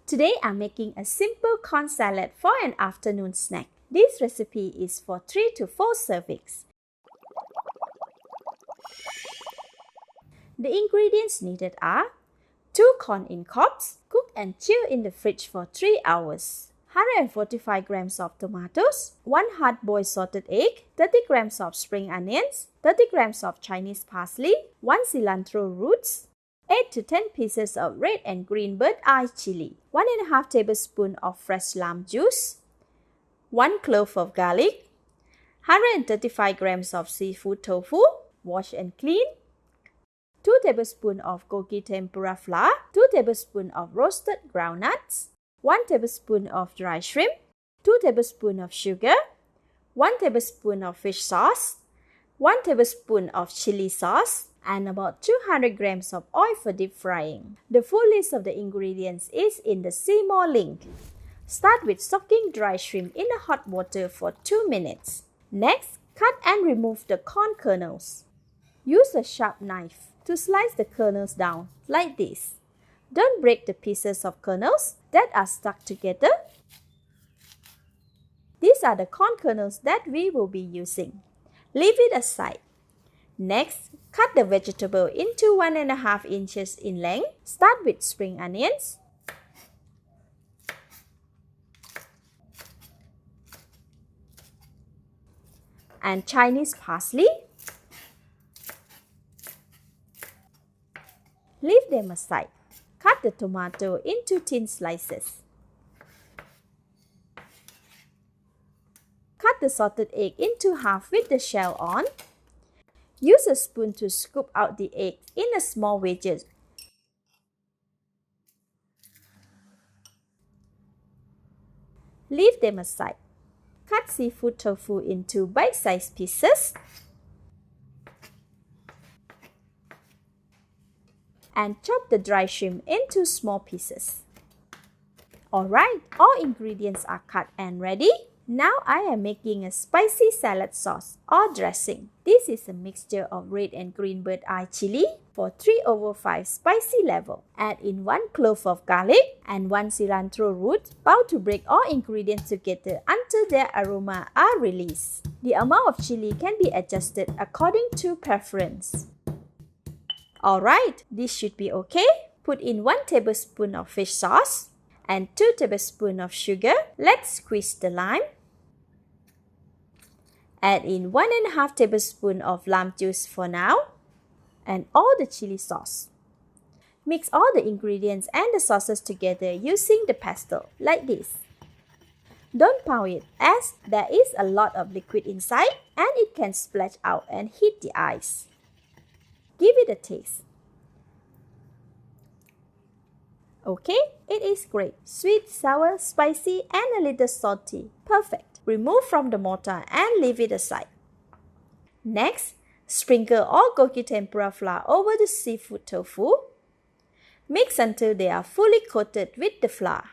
Today I'm making a simple corn salad for an afternoon snack. This recipe is for 3 to 4 servings. The ingredients needed are 2 corn in cobs, cook and chill in the fridge for 3 hours. 145 grams of tomatoes, 1 hard-boiled salted egg, 30 grams of spring onions, 30 grams of Chinese parsley, 1 cilantro roots, 8 to 10 pieces of red and green bird eye chili, 1.5 tablespoons of fresh lime juice, 1 clove of garlic, 135 grams of seafood tofu, wash and clean, 2 tablespoons of Gogi tempura flour, 2 tablespoons of roasted groundnuts, 1 tablespoon of dry shrimp, 2 tablespoons of sugar, 1 tablespoon of fish sauce, 1 tablespoon of chili sauce, and about 200 grams of oil for deep frying. The full list of the ingredients is in the See More link. Start with soaking dry shrimp in the hot water for 2 minutes. Next, cut and remove the corn kernels. Use a sharp knife to slice the kernels down like this. Don't break the pieces of kernels that are stuck together. These are the corn kernels that we will be using. Leave it aside. Next, cut the vegetable into 1.5 inches in length. Start with spring onions, and Chinese parsley. Leave them aside. Cut the tomato into thin slices. Cut the salted egg into half with the shell on. Use a spoon to scoop out the egg in a small wedges. Leave them aside. Cut seafood tofu into bite-sized pieces. And chop the dry shrimp into small pieces. Alright, all ingredients are cut and ready. Now I am making a spicy salad sauce or dressing. This is a mixture of red and green bird eye chili for 3/5 spicy level. Add in 1 clove of garlic and 1 cilantro root. About to break all ingredients together until their aroma are released. The amount of chili can be adjusted according to preference. Alright, this should be okay. Put in 1 tablespoon of fish sauce and 2 tablespoons of sugar. Let's squeeze the lime. Add in 1.5 tablespoons of lime juice for now and all the chili sauce. Mix all the ingredients and the sauces together using the pestle like this. Don't pound it as there is a lot of liquid inside and it can splash out and hit the eyes. Give it a taste. Okay, it is great. Sweet, sour, spicy, and a little salty. Perfect. Remove from the mortar and leave it aside. Next, sprinkle all Gogi tempura flour over the seafood tofu. Mix until they are fully coated with the flour.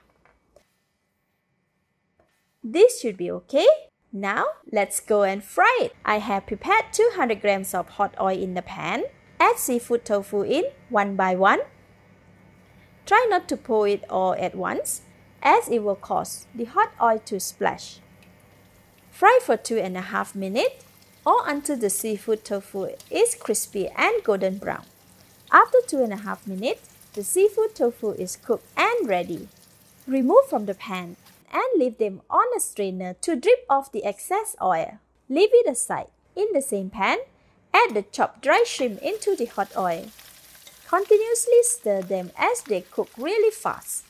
This should be okay. Now, let's go and fry it. I have prepared 200 grams of hot oil in the pan. Add seafood tofu in one by one. Try not to pour it all at once, as it will cause the hot oil to splash. Fry for 2.5 minutes or until the seafood tofu is crispy and golden brown. After 2.5 minutes, the seafood tofu is cooked and ready. Remove from the pan and leave them on a strainer to drip off the excess oil. Leave it aside. In the same pan, add the chopped dry shrimp into the hot oil. Continuously stir them as they cook really fast.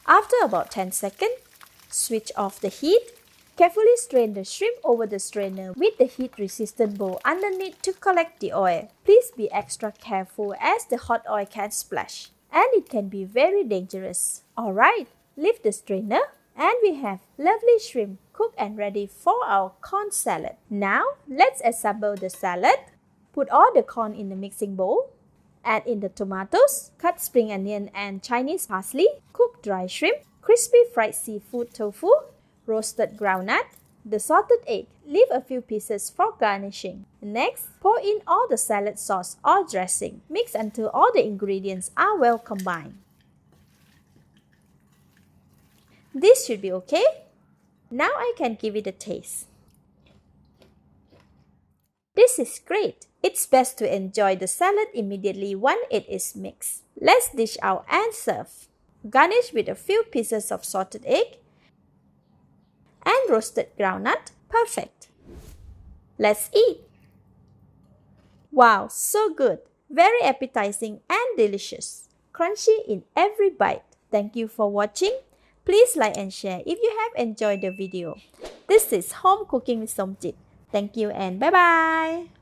After about 10 seconds, switch off the heat. Carefully strain the shrimp over the strainer with the heat-resistant bowl underneath to collect the oil. Please be extra careful as the hot oil can splash and it can be very dangerous. Alright, leave the strainer and we have lovely shrimp cooked and ready for our corn salad. Now, let's assemble the salad. Put all the corn in the mixing bowl. Add in the tomatoes, cut spring onion and Chinese parsley, cooked dry shrimp, crispy fried seafood tofu, roasted groundnut, the salted egg. Leave a few pieces for garnishing. Next, pour in all the salad sauce or dressing. Mix until all the ingredients are well combined. This should be okay. Now I can give it a taste. This is great. It's best to enjoy the salad immediately when it is mixed. Let's dish out and serve. Garnish with a few pieces of salted egg and roasted groundnut. Perfect. Let's eat. Wow, so good. Very appetizing and delicious. Crunchy in every bite. Thank you for watching. Please like and share if you have enjoyed the video. This is Home Cooking with Somjit. Thank you and bye-bye.